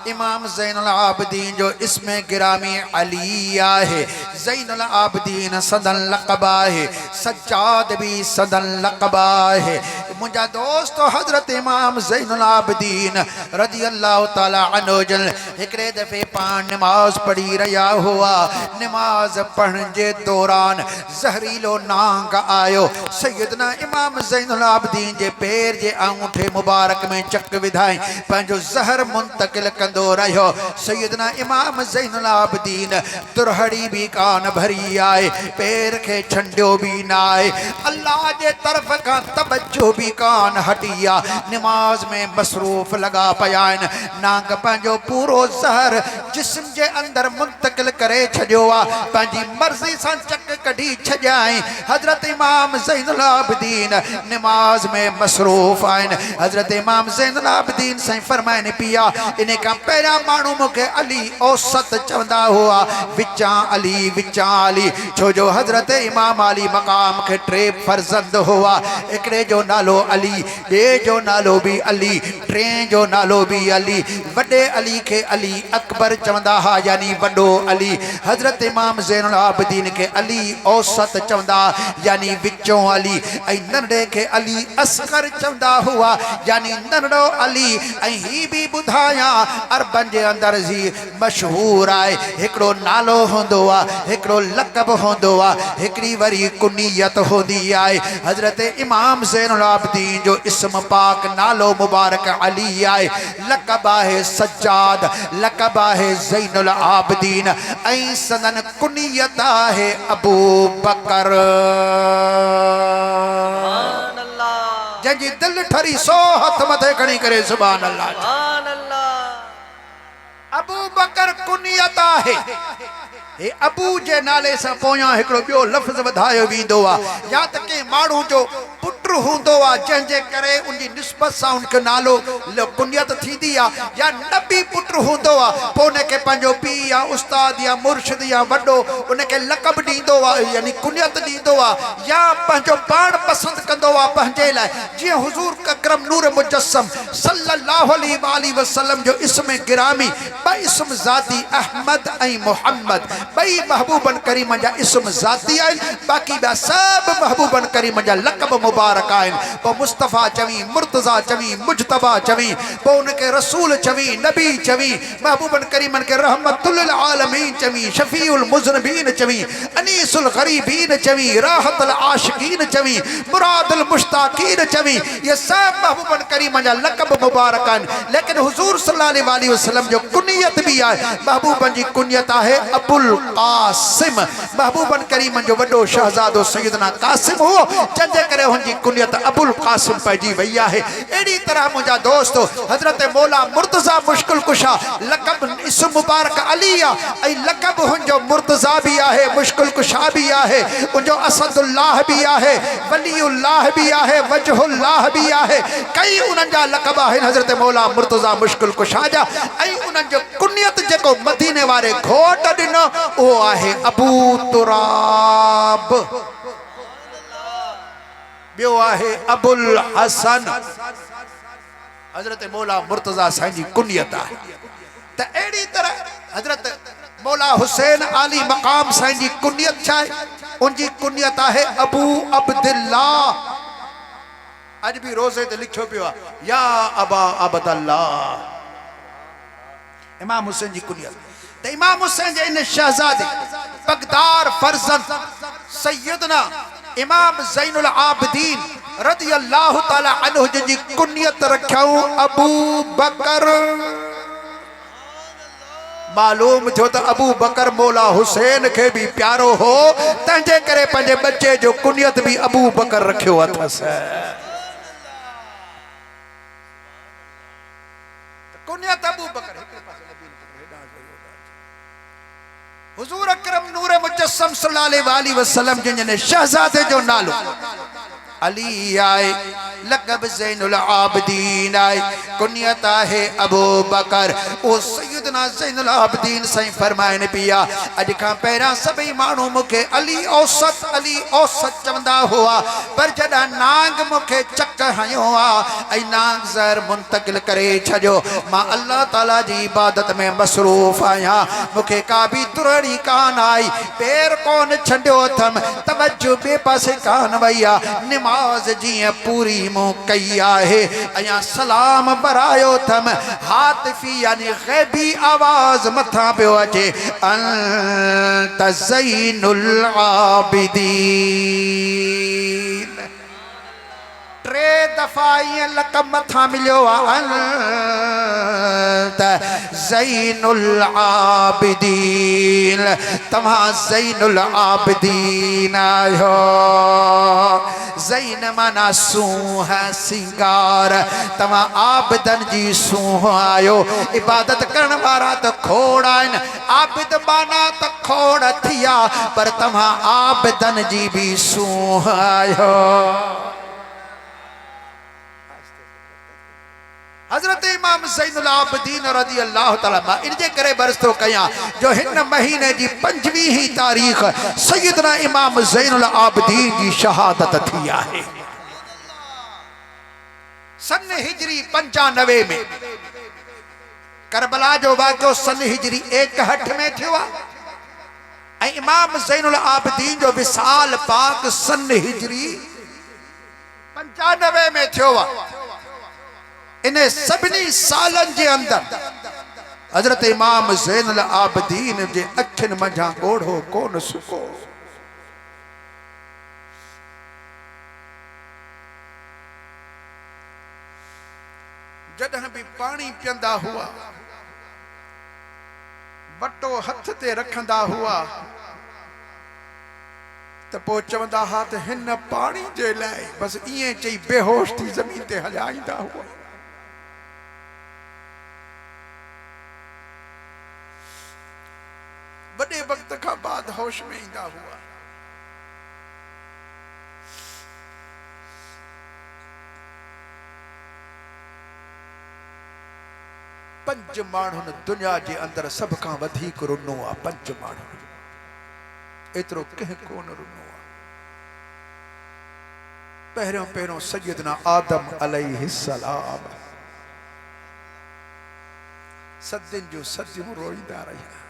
इमाम ज़ैनुल आबिदीन जो इसमें गिरामी अली आहे ज़ैनुल आबिदीन सदन लक़ब आहे सज्जाद भी सदन लक़ब आहे मुंहिंजा दोस्तो हज़रत इमाम ज़ैनुल आबिदीन रज़ी अल्लाह ताला अन्हु जन हिकिड़े दफ़े पाण नमाज़ पढ़ी रहिया हुआ नमाज़ पढ़ण जे दौरान ज़हरीलो नांग आयो सैयदना इमाम ज़ैनुल आबिदीन जे पैर जे अंगूठे मुबारक में चक विधाई पंहिंजो ज़हर मुंतकिल कंदो रहियो सैयदना इमाम ज़ैनुल आबिदीन तुरहड़ी भी कान भरी आए पैर खे छंडियो भी न आहे अल्लाह जे तरफ़ खां तवज्जो भी कान हटी आहे नमाज में मसरूफ़ लगा पिया आहिनि नांग पंहिंजो पूरो ज़हर जिस्म जे अंदर मुंतकिल करे छॾियो आहे पंहिंजी मर्ज़ी सां चक कढी छॾियाई हज़रत इमाम ज़ैनुल आबिदीन नमाज में मसरूफ़ आहिनि हज़रत इमाम ज़ैनुल आबिदीन साईं फरमाइनि पिया इन खां पहिरियां माण्हू मूंखे अली औसत चवंदा हुआ विचां अली छो जो हज़रत इमाम अली मक़ाम खे 3 फर्ज़ंद हुआ हिकिड़े जो नालो अली ॿिए जो नालो भी अली टें जो नालो भी अली वॾे अली खे अली अकबर चवंदा हुआ यानी वॾो अली हज़रत इमाम ज़ैनुल आबिदीन खे अली औसत चवंदा यानी विचों अली ऐं नंढे खे अली असगर चवंदा हुआ यानी नंढो अली ऐं ही भी ॿुधायां अरबन जे अंदर जी मशहूर आहे हिकिड़ो नालो हूंदो आहे हिकिड़ो लक़ब हूंदो आहे हिकिड़ी वरी कुनियत हूंदी आहे हज़रत इमाम ज़ैनुल आबिदीन जो इस्म पाक नालो मुबारक अली आहे लक़ब आहे सज्जाद लक़ब आहे ज़ैनुल आबिदीन ऐं सदन कुनियत आहे अबू बकर जंहिंजी दिल ठरी 100 हथ मथे खणी करे सुभान अल्लाह अबू बकर कुनियत आहे हे अबू जे नाले सां पोयां हिकिड़ो ॿियो लफ़्ज़ वधायो वेंदो आहे या त कंहिं माण्हू जो पुट हूंदो आहे जंहिंजे करे उनजी निस्बत सां उनखे नालो कुनियत थींदी आहे या नबी पुट हूंदो आहे पोइ उनखे पंहिंजो पीउ या उस्ताद या मुर्शिद या वॾो उनखे लक़ब ॾींदो आहे यानी कुनियत ॾींदो आहे या पंहिंजो पाण पसंदि कंदो आहे पंहिंजे लाइ जीअं हुज़ूर अकरम नूर मुजस्सम सल्लल्लाहु अलैहि वसल्लम जो इस्म गिरामी ॿ इस्म ज़ाती अहमद ऐं मुहम्मद ॿई महबूबन करीम जा इस्म ज़ाती आहिनि बाक़ी ॿिया सभु महबूबन करीम जा लक़ब मुबारक आहिनि पोइ मुस्तफ़ा चवी मुर्तज़ा चवी मुजतबा चवी पोइ उनखे रसूल चवी नबी चवी महबूबन करीमन खे रहमतुल आलमीन चवी शफ़ीउल मुज़नबीन चवी अनीसुल गरीबीन चवी राहतुल आशिकीन चवी मुरादुल मुश्ताकीन चवी ये सब महबूबन करीम जा लक़ब मुबारक आहिनि लेकिन हुज़ूर सल्लल्लाहु अलैहि वसल्लम जो कुनियत भी आहे महबूबन जी कुनियत आहे अबुल कासिम महबूबन करीमन जो वॾो शहज़ादो सैयदना कासिम हो जंहिंजे करे हुनजी कुनियत अबुल कासिम पइजी वई आहे अहिड़ी तरह मुंहिंजा दोस्तो हज़रत मौला मुर्तज़ा मुश्किल कुशा लक़ब इस्म मुबारक अली आहे ऐं लक़ब हुनजो मुर्तज़ा भी आहे मुश्किल कुशा भी आहे उनजो असदुल्लाह भी आहे वलीउल्लाह भी आहे वजहुल्लाह भी आहे कई उन्हनि जा लक़ब आहिनि हज़रत मौला मुर्तज़ा मुश्किल कुशा जा ऐं उन्हनि जो कुनियत जेको मदीने वारे घोट ॾिनो उहो आहे अबू तुराब ॿियो आहे अबुल हसन हज़रत मौला मुर्तज़ा साईं जी कुनियत आहे त अहिड़ी तरह हज़रत मौला हुसैन आली मक़ाम साईं जी कुनियत छा आहे उनजी कुनियत आहे अबू अब्दुल्लाह अॼु बि रोज़े ते लिखियो पियो आहे या अबा अब्दुल्लाह इमाम हुसैन जी कुनियत त इमाम हुसैन जे इन शहज़ादे बगदार फर्जंद सैयदना इमाम ज़ैनुल आबिदीन रज़ी अल्लाह ताला अन्हु जी कुनियत रखियो अबू बकर मालूम थियो त अबू बकर मौला हुसैन खे भी प्यारो हो तंहिंजे करे पंहिंजे बच्चे जो कुनियत भी अबू बकर रखियो अथसि कुनियत अबू बकर हुजूर अकरम नूर मुजस्सम सल्लल्लाहु अलैहि वसल्लम जिन शहजादे जो नालो अली आए लक़ब ज़ैनुल आबिदीन आए कुनियत आहे अबू बकर ओ सैयदना ज़ैनुल आबिदीन सही फरमाइनि पिया अॼु खां पहिरियां सभई माण्हू मूंखे अली औसत चवंदा हुआ पर जॾहिं नांग मूंखे चक हयो आहे ऐं नांग ज़हर मुंतकिल करे छॾियो मां अल्लाह ताला जी इबादत में मसरूफ़ आहियां मूंखे का बि तुरणी कान आई पैर कोन छॾियो अथमि तवज्जो ॿिए पासे कान वई आहे नमाज जियां पूरी मूं कई आहे अयां सलाम बरायो थम हातिफी यानी गैबी आवाज मथा पियो अचे अंत ज़ैनुल आबिदीन टे दफ़ा ईअं लक़ब मथा मिलियो आहे अंत ज़ैनुल आबिदीन तव्हां ज़ैनुल आबिदीन आहियो ज़ैन माना सूंह सिंगार तव्हां आबिदन जी सूंह आहियो इबादत करण वारा त खोड़ आहिनि आबिद माना त खोड़ थिया पर तव्हां आबिदन जी भी सूंह आहियो हज़रत इमाम ज़ैनुल आबिदीन रज़ी अल्लाह ताला मां इनजे करे बरस्तो कयां जो हिन महीने जी 25 तारीख़ सैयदना इमाम ज़ैनुल आबिदीन जी शहादत थी आहे सन हिजरी 95 में करबला जो वाक़ियो सन हिजरी 61 में थियो आहे ऐं इमाम ज़ैनुल आबिदीन जो विसाल पाक सन हिजरी 95 में थियो आहे इन सभिनी सालन जे अंदर हजरत इमाम ज़ैनुल आबिदीन जे अखियुनि मंझां ॻोढ़ो कोन सुको जॾहिं भी पानी पीअंदा हुआ बटो हथ ते रखंदा हुआ त पोइ चवंदा हा त हिन पानी जे लाइ बस ईअं चई बेहोश थी ज़मीन ते हलाईंदा हुआ बड़े वक्त का बाद होश में इंदा हुआ पंज माण्हुनि दुनिया जे अंदर सब खां वधीक रुनो आहे। पंज माण्हुनि एतिरो कंहिं कोन रुनो आहे। पहिरियों पहिरियों सैयदना आदम अलैहिस्सलाम सदियुनि जूं सदियूं रोईंदा रहिया।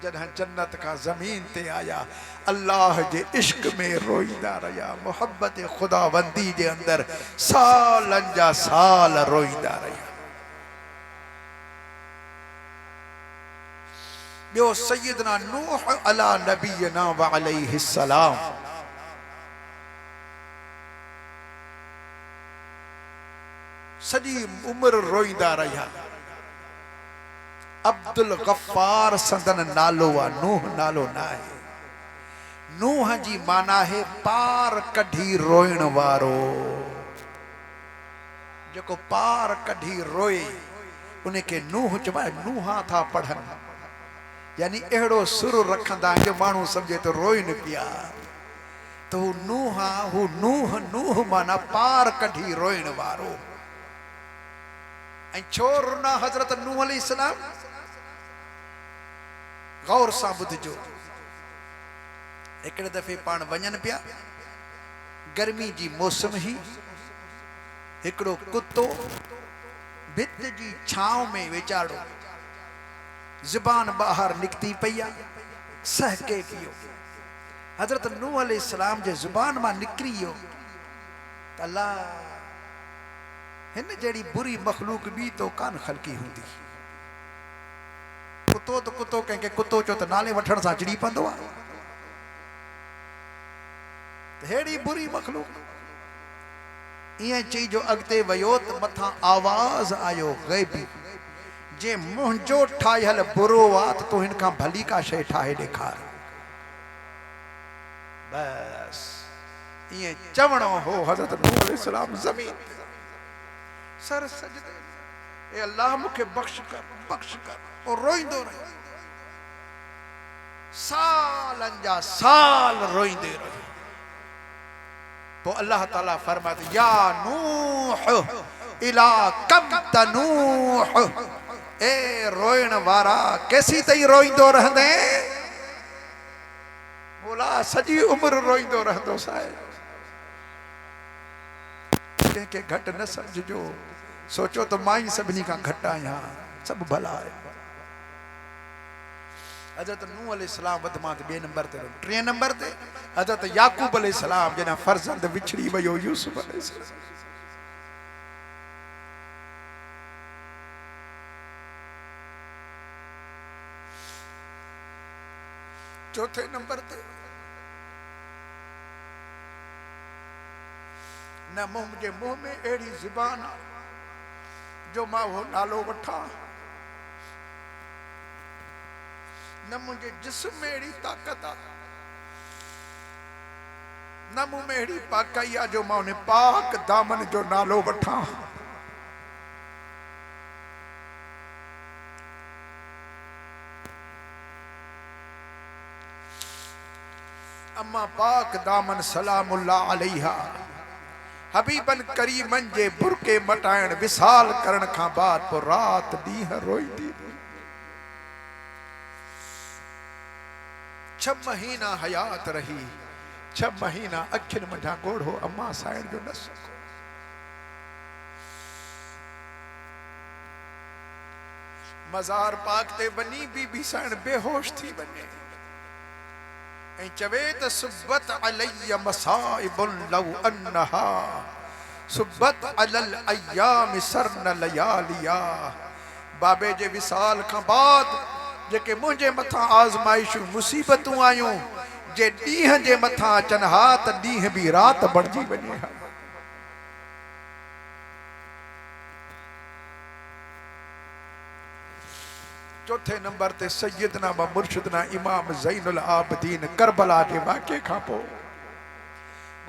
जॾहिं जन्नत का ज़मीन ते आया अल्लाह जे इश्क में रोईंदा रहिया। मोहब्बत खुदाबंदी जे अंदर सालनि जा साल रोईंदा रहिया। ॿियो सैयदना नूह अला नबीना व अलैहिस्सलाम सॼी उम्र रोईंदा रहिया। अब्दुल गफ्फार संदन नालो आहे, नूह नालो न आहे। नूह जी माना है पार कढी रोइण वारो। जेको पार कढी रोए उनखे नूह चवाए। नूहा था पढ़नि, यानी अहिड़ो सुर रखंदा जो माण्हू सम्झे तो रोइन पिया। तो हू नूह नूह माना पार कढी रोइण वारो। ऐं छो रुना हज़रत नूह अलैहिस्सलाम? गौर सां ॿुधजो। हिकिड़े दफ़े पाण वञनि पिया, गर्मी जी मौसम ही, हिकिड़ो कुतो भित जी छांव में वीचारो, ज़ुबान ॿाहिरि निकिती पई आहे, सहके पियो। हज़रत नूह अलैहिस्सलाम जे ज़ुबान मां निकिरी वियो त अल्लाह हिन जहिड़ी बुरी मखलूक बि तो कान ख़लकी हूंदी। कुतो तो कुतो, कंहिंखे कुतो चो त नाले वठण सां चिड़ी पवंदो आहे। हेड़ी बुरी मखलूक ईअं चई जो अॻिते वियो त मथां आवाज़ आयो ग़ैबी, जे मुंहिंजो ठाहियल बुरो आहे त तूं हिन खां भली का शइ ठाहे ॾेखार। बस ईअं चवणो हो हज़रत नूह अलैहिस्सलाम ज़मीन ते सर सजदे, ए अल्लाह मूंखे बख्श कर, बख्श कर। और रोईंदो रहियो, सालनि जा साल रोईंदे रहियो। पोइ अल्लाह ताला फरमाते या नूह इला कम तनूह, ए रोइण वारा केसी ताईं रोईंदो रहंदे? बोला सॼी उम्र रोईंदो रहंदो साहिब। कंहिंखे घटि न सम्झिजो, सोचो तो मां ई सभिनी खां घटि आहियां, सभु भला आहे। हज़रत नूह अलैहिस्सलाम वधमा ते 2 नंबर ते। 3 नंबर ते हज़रत याकूब अलैहिस्सलाम जॾहिं फर्ज़ंद विछड़ी वियो यूसुफ अलैहिस्सलाम। 4थे नंबर ते न मुंहिंजे मुंह में अहिड़ी ज़ुबान आहे जो मां वो नालो वठा, न मुंहिंजे जिस्म में अहिड़ी ताक़त आहे, न मुंह में अहिड़ी पाकाई आहे जो मां उन पाक दामन जो नालो वठा। अम्मा पाक दामन सलामुल्लाह अलैहा हबीबन करीमन जे बुरके मटाइण विसाल करण खां बाद पोइ रात ॾींहं रोईंदी। 6 महीना हयात रही, 6 महीना अखियुनि मथां ॻोढ़ो अम्मा साइण जो न सको। मज़ार पाक ते वञी बीबी साइण बेहोश थी वञे ऐं चवे त सुबत अलैया मसाइबुन लव अन्नहा सुबत अलल अय्याम सरन लयालिया। बाबे जे विसाल खां बाद जेके मुंहिंजे मथां आज़माइशूं मुसीबतूं आयूं, जे ॾींहं जे मथां अचनि हा त ॾींहं बि रात बणिजी वञे हा। चौथे नंबर ते सैयदना व मुर्शिदना इमाम ज़ैनुल आबिदीन करबला के वाक़े खां पोइ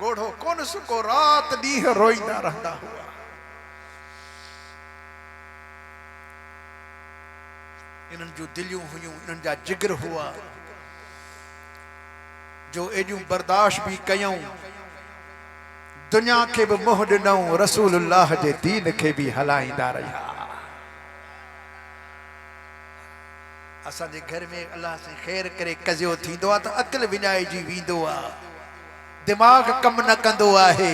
ॻोढ़ो कोन सुको रात ॾींहं रोईंदा रहंदा हुआ। इन्हनि जूं दिलियूं हुयूं, इन्हनि जा जिगर हुआ जो एॾियूं बर्दाश्त बि कयूं, दुनिया के भी मोह ॾिनऊं रसूलुल्लाह जे दीन के भी हलाईंदा रहिया। असांजे घर में अल्लाह से खैर करे कज़ियो थींदो आहे त अक़ल विञाइजी वेंदो आहे, दिमाग़ कम न कंदो आहे।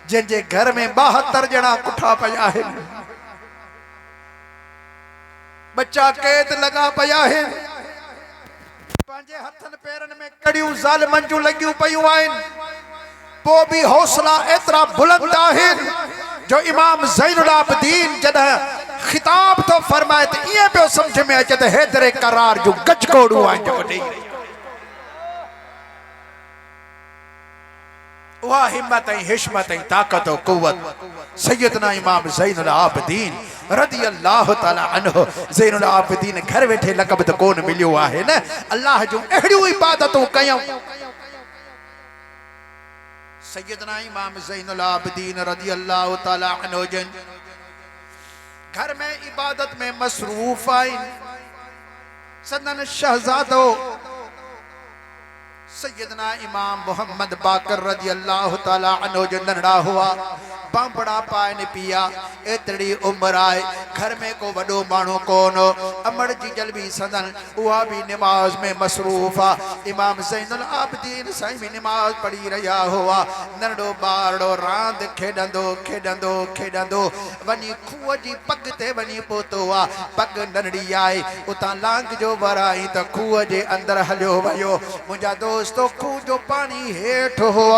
जंहिंजे घर में 72 ॼणा कुठा पिया आहिनि, बच्चा कैद लगा पिया आहिनि, पंहिंजे हथनि पेरनि में कड़ियूं ज़ालिमनि जूं लॻियूं पयूं आहिनि, पोइ बि हौसला एतिरा बुलंद आहिनि जो इमाम ज़ैनुल आबिदीन जॾहिं खिताब तो फरमाए त ईअं पियो सम्झ में अचे त हैदर करार जूं गजकोड़ूं आहिनि जेको ॾेई रही। उहा हिम्मत ऐं हिश्मत ऐं ताक़त और कुव्वत सैयदना इमाम ज़ैनुल आबिदीन रज़ी अल्लाह ताला अन्हु। ज़ैनुल आबिदीन घर वेठे लक़ब त कोन मिलियो आहे न, अल्लाह जूं अहिड़ियूं इबादतूं कयूं। सैयदना इमाम ज़ैनुल आबिदीन रज़ी अल्लाह ताला अन्हु जन घर में इबादत में मसरूफ आहिनि। सदन शहजादो सैयदना इमाम मोहम्मद बाकर रज़ी अल्लाह ताला अन्हु जो नंढड़ा हुआ, बांबड़ा पाइन पिया, एतरी उम्र आए, घर में को वडो मानो कोन, अमर जी जलबी सदन उहा भी नमाज में मसरूफ आ। इमाम ज़ैनुल आबिदीन साईं भी नमाज पढ़ी रहा हुआ। नंढो बारड़ो रांद खेडंदो खेडंदो खेडंदो वनी खूह जी पग ते वनी पोतो आ। पग नंढड़ी आए, उतां लांग जो वराई त खूह जे अंदर हलियो वयो। मुंहिंजा दोस्तो खूह जो पानी हेठ हो,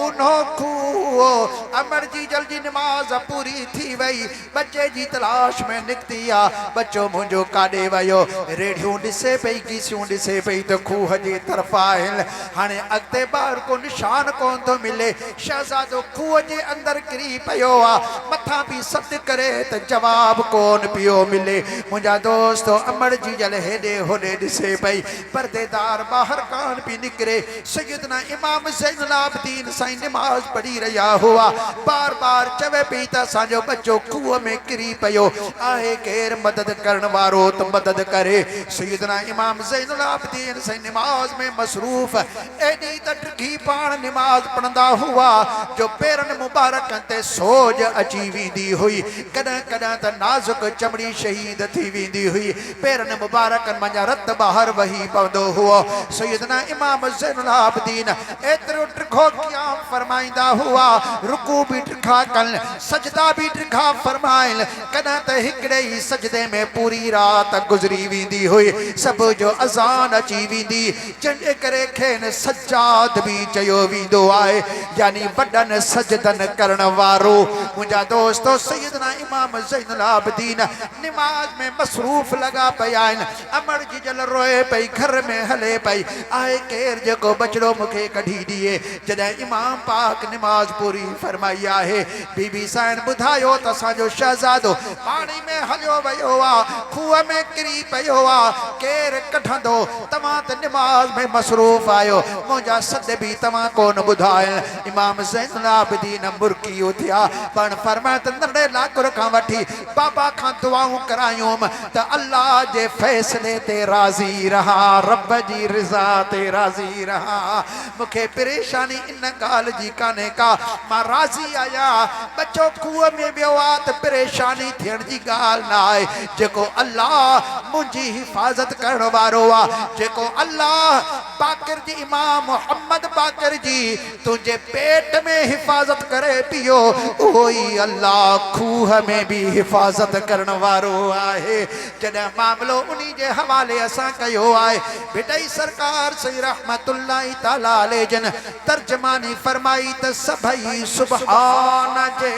उनो खूह अमर जी जी नमाज पूरी थी वई, बच्चे जी तलाश में निकती आ। बच्चो मुंहिंजो काॾे वयो, रेडियो ॾिसे पई, कीसियूं ॾिसे पई त खूह जे तरफ़ आहिनि। हाणे अॻिते ॿाहिरि को निशान कोन थो मिले। शहज़ादो खूह जे अंदरि किरी पियो आ, मथां बि सॾु करे त जवाब कोन पियो मिले। मुंहिंजा दोस्त अमर जी जल हेॾे होॾे ॾिसे पई, परदेदार ॿाहिरि कान पई निकिरे। सैयदना इमाम ज़ैनुल आबिदीन साईं नमाज पढ़ी रहिया हुआ। बार बार चवे पई त असांजो बच्चो खूह में किरी पियो आहे, केर मदद करण वारो त मदद करे। सैयदना इमाम ज़ैनुल आबिदीन साईं नमाज में मसरूफ एॾी त टिकी पाण नमाज पढ़ंदा हुआ जो पेरनि मुबारकनि ते सोज अची वेंदी हुई। कॾहिं कॾहिं त नाज़ुक चमड़ी शहीद थी वेंदी हुई, पेरनि मुबारकनि मां रत ॿाहिरि वही पवंदो हुओ। सैयदना इमाम ज़ैनुल आबिदीन एतिरो टिखो क़याम फरमाईंदा हुआ, रुकू भी टिखा कन, सजदा भी टिखा फरमाइल। कॾहिं त हिकिड़े ई सजदे में पूरी रात गुज़री वेंदी हुई, सब जो अज़ान अची वेंदी, जंहिंजे करे खेनि सज्जाद भी चयो वेंदो आहे, यानी वॾनि सजदनि करण वारो। मुंहिंजा दोस्तो सैयदना इमाम ज़ैनुल आबिदीन नमाज में मसरूफ लगा पिया आहिनि। अमर जी जल रोए पई, घर में हले पई, आहे केर जेको बचड़ो मूंखे कढी ॾिए। जॾहिं इमाम पाक नमाज पूरी फरमाई आहे, बीबी साईं ॿुधायो त असांजो शहज़ादो पाणी में हलियो वियो आहे, खूह में किरी पियो आहे, केर कढंदो? तव्हां त नमाज में मसरूफ आहियो, मुंहिंजा सद बि तव्हां कोन ॿुधाइनि। इमाम ज़ैनुल आबिदीन मुर्की उथिया, पण फरमाए त नंढे लाकुर खां वठी बाबा खां दुआऊं करायूं त अल्लाह जे फ़ैसिले ते राज़ी रहा, रब जी रिज़ा ते राज़ी रहा। मूंखे परेशानी इन ॻाल्हि जी कान्हे का, मां राज़ी आहियां। बच्चो खूह में वियो आहे त परेशानी थियण जी ॻाल्हि न आहे। जेको अल्लाह मुंहिंजी हिफ़ाज़त करण वारो आहे, जेको अल्लाह बाक़िर जी इमाम मोहम्मद बाक़िर जी तुंहिंजे पेट में हिफ़ाज़त करे पियो, उहो ई अल्लाह खूह में भी हिफ़ाज़त करण वारो आहे। जॾहिं मामिलो उन्ही जे हवाले असां कयो आहे। भिटई सरकार सही रहमतुल्लाह ताला अलैह जन तर्जमानी फरमाई त सभई सुभान जे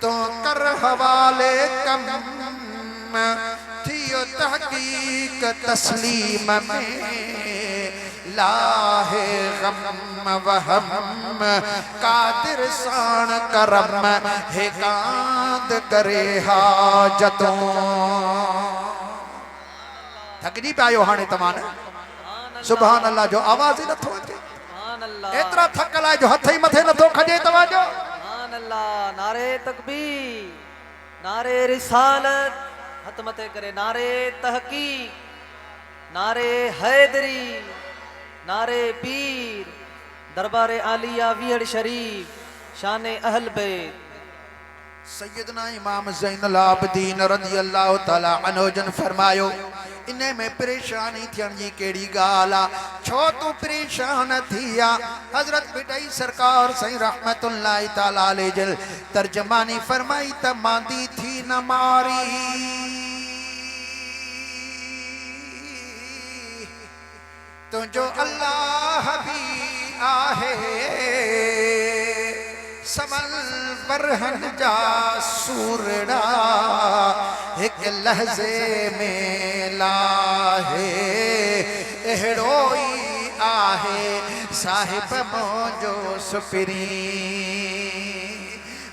तो कर हवाले कम थियो तहकीक तस्लीम में लाहे गम वहम कादिर साण करम हे कांद करे हाजतों। थकजी पिया आहियो हाणे तव्हां न? सुभान अल्लाह जो आवाज़ ई नथो अचे, एतिरा थकल आहे जो हथ ई मथे नथो खजे तव्हांजो। नारे तकबीर, नारे रिसालत, हथ मथे करे नारे तहकीक, नारे हैदरी, नारे पीर दरबार आलिया विहड़ शरीफ शान अहल बैत सैयदना इमाम ज़ैनुल आबिदीन रज़ी अल्लाह ताला अन्हु जन फरमायो इने में परेशानी थियण जी केड़ी गाल आ छो तू परेशान थिया हजरत बिटाई सरकार सही रहमतुल्लाह ताला अलैहि जल तर्जमानी फरमाई त मांदी थी न मारी तुझो अल्लाह भी आहे समल बरहन जा सूरड़ा एक लहजे में लाहे एहड़ो ही आहे साहिब मोजो सुपरी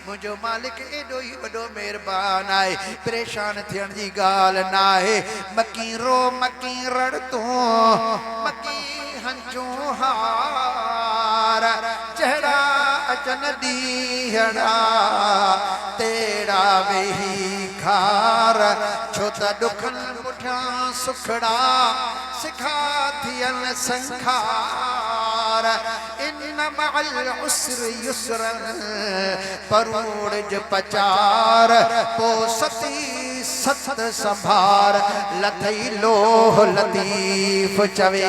मुझो मालिक एडो ही वडो मेहरबान आए परेशान थियण जी गाल ना है मकी रो मकी रड़ तू मकी हंजू हार चढ़ा अचन दीहड़ा तेरा वेही खार छो त दुखन पुठिया सुखड़ा सिखा थियन संखार इन मअल उस्र युस्रन परोड़ ज पचार पो सती सत संभार लथई लोह लतीफ चवे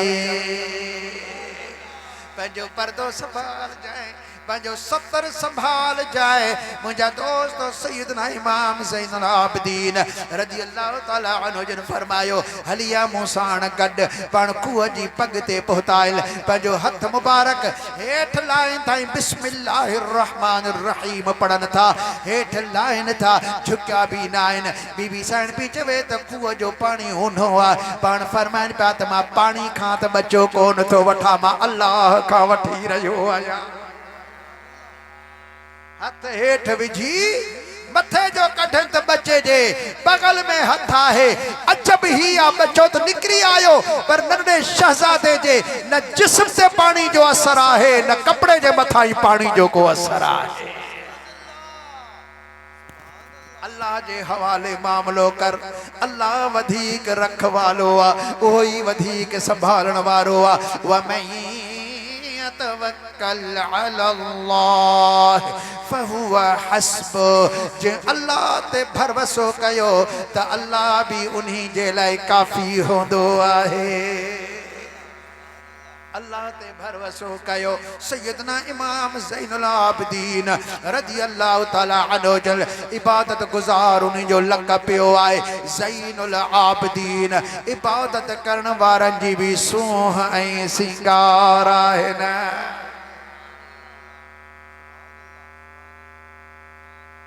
पंजो पर्दो संभाल जाए पंजो सतर संभाल जाए मुझा दोस्त सैयदना इमाम ज़ैनुल आबिदीन रज़ी अल्लाह ताला अन्हु जन फरमायो हलिया मूसाण गड पण कुह जी पग ते पहुताइल पंजो हथ मुबारक हेठ लाइन ताई बिस्मिल्लाहिर रहमानिर रहीम पढ़न था हेठ लाइन था झुका भी नाइन बीबी साइन पी चवे त कुह जो पानी ऊनो आ पण फरमाइन पिया त मां पानी खां त बचो कोन थो वठा मां अल्लाह खां वठी रहियो आहियां हथ हेठ विझी मथे जो कढन त बचे जे बगल में हथ आहे अजब ही आ बचो तो निकरी आयो पर नन्हे शहजादे जे न जिस्म से पानी जो असर आहे न कपड़े जे मथा ही पानी जो को असर आहे अल्लाह जे हवाले मामलो कर अल्लाह वधीक रखवालो आ ओही वधीक संभालण वारो आ व मैं तवक्कल अलल्लाह फहुवा हस्ब जे अल्लाह ते भरवसो कयो त अल्लाह भी उन्हीं जे लाए काफी होंदो आहे अल्लाह ते भरवसो कयो सैयदना इमाम ज़ैनुल आबिदीन रज़ी अल्लाह ताला अन्हु जल इबादत गुज़ार उन्हीं जो लक़ब पियो आहे ज़ैनुल आबिदीन इबादत करण वारन जी भी सूह ऐं सिंगार आहे न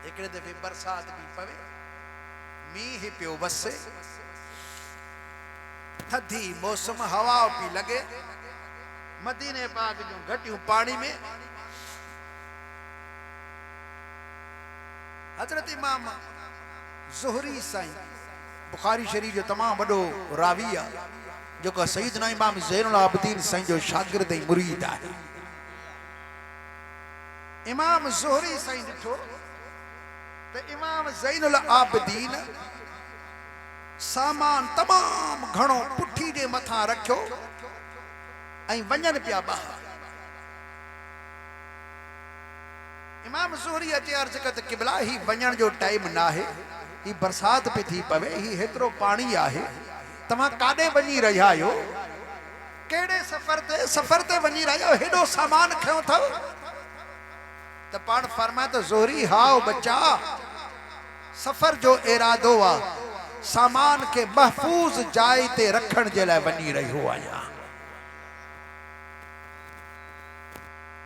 हिकिड़े दफ़े बरसात भी पवे मींह पियो वसे थधी मौसम हवा पई लगे मदीने पाक जो घटियों पानी में हजरत इमाम ज़ुहरी साईं बुखारी शरीफ जो तमाम वडो रावी आ जो का सैयदना इमाम ज़ैनुल आबिदीन साईं जो शागिर्द ऐं मुरीद आहे इमाम ज़ुहरी साईं ॾिठो त इमाम ज़ैनुल आबिदीन सामान तमाम घणो पुठी जे मथा रखियो ऐं वञन पिया ॿाहिरि इमाम ज़ुहरी अचे अर्ज़ कयो त क़िबला ही वञण जो टाइम न आहे ही बरसात पे थी पवे ही हेतिरो पाणी आहे तव्हां काॾे वञी रहिया आहियो कहिड़े सफ़र ते वञी रहिया आहियो हेॾो सामान खयो अथव त पाण फरमाए त ज़ुहरी हाओ बच्चा सफ़र जो इरादो आहे सामान के महफूज़ जाइ ते रखण जे लाइ वञी रहियो आहियां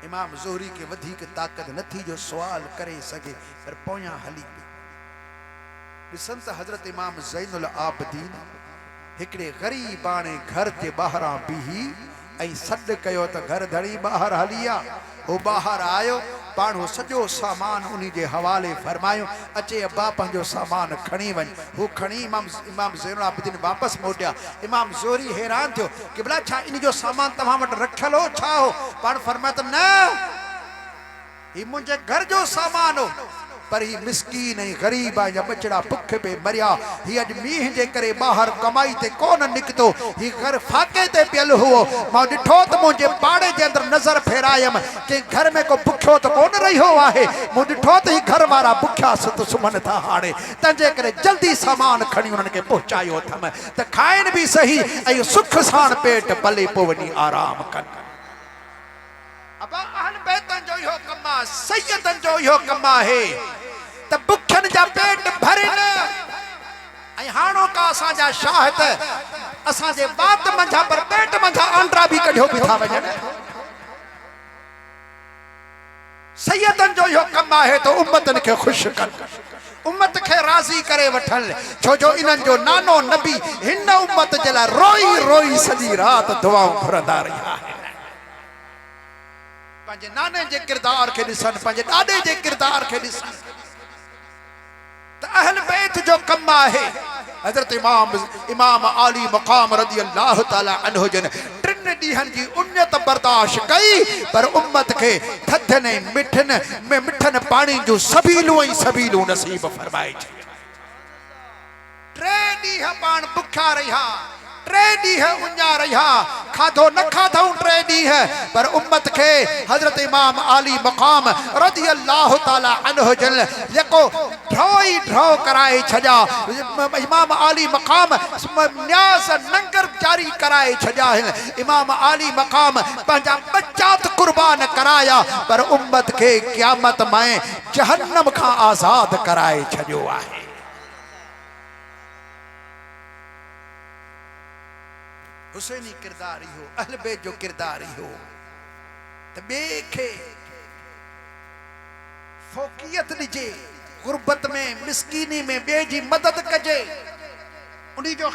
इमाम ज़ुहरी के वधीक ताकत न थी जो सवाल करे सके पर पोयां हली ॾिसन त हज़रत इमाम ज़ैनुल आबिदीन हिकिड़े ग़रीबाणे घर जे ॿाहिरां बीही ऐं सॾु कयो त घर धड़ी ॿाहिरि हली आ हो ॿाहिरि आयो पाण हो सॼो सामान उन्हीं जे हवाले फरमायो अचे अब्बा पंहिंजो सामान खणी वञ हू खणी इमाम ज़ैनुल आबिदीन वापसि मोटिया इमाम ज़ुहरी हैरान थियो कि भला छा इन जो सामान तव्हां वटि रखियल हो छा हो पाण फरमायो त न ही मुंहिंजे घर जो सामान हो पर ही मिसकीन ऐं ग़रीब आहे या बचड़ा भुख पे मरिया ही अज मींह जे करे बाहर कमाई ते कोन निकतो ही घर फाके ते पियल हुओ मां ॾिठो त मुंहिंजे पाड़े जे अंदर नज़र फेरायम के घर में को भुखियो त कोन रहियो आहे मूं ॾिठो त ही घर वारा भुखिया सुत सुम्हनि था हाणे तंहिंजे करे जल्दी सामान खणी उन्हनि खे पहुचायो अथमि त खाइनि बि सही ऐं सुख साण पेट पले पोइ वञी आराम कनि अबा अहल बैतन जो इहो कम आहे सैयदन जो इहो कम आहे त बुखियनि जा पेट भरनि ऐं हाणोका असांजा शाह त असांजे बात मंझा पर पेट मंझा आंड्रा बि कढियो बि था वञनि सैयदन जो इहो कम आहे त उम्मतन खे ख़ुशि कनि उम्मत खे राज़ी करे वठनि छो जो इन्हनि जो नानो नबी हिन उम्मत जे लाइ रोई रोई सॼी राति दुआऊं घुरंदा रहिया आहिनि पंहिंजे नाने जे किरदार खे ॾिसनि पंहिंजे ॾाॾे जे किरदार खे ॾिसनि त अहल बैत जो कम आहे हज़रत इमाम आली मक़ाम रज़ी अल्लाह ताला अन्हु जन टिन ॾींहनि जी उन्नत बर्दाश्त कई पर उम्मत खे थधनि ऐं मिठनि पाणी जूं सबीलूं ऐं सबीलूं नसीब फरमाए टे ॾींहं पाण बुखिया रहिया टे ॾींहं उञा रहिया खाधो न खाधऊं टे ॾींहं पर उम्मत खे हज़रत इमाम आली मक़ाम रज़ी अल्लाह ताला अन्हु जन जेको ड्रो ई ड्रो कराए छॾिया इमाम आली मक़ाम न्यास लंगर जारी कराए छॾिया आहिनि इमाम आली मक़ाम पंहिंजा बच्चात कुर्बान कराया पर उम्मत खे क़यामत में जहन्नम खां आज़ाद कराए छॾियो आहे हुसैनी किरदार इहो अहल बैत जो किरदार इहो त ॿिए खे फ़ौक़ियत ॾिजे गुरबत में मिसकीनी में ॿिए जी मदद कजे उन्ही जो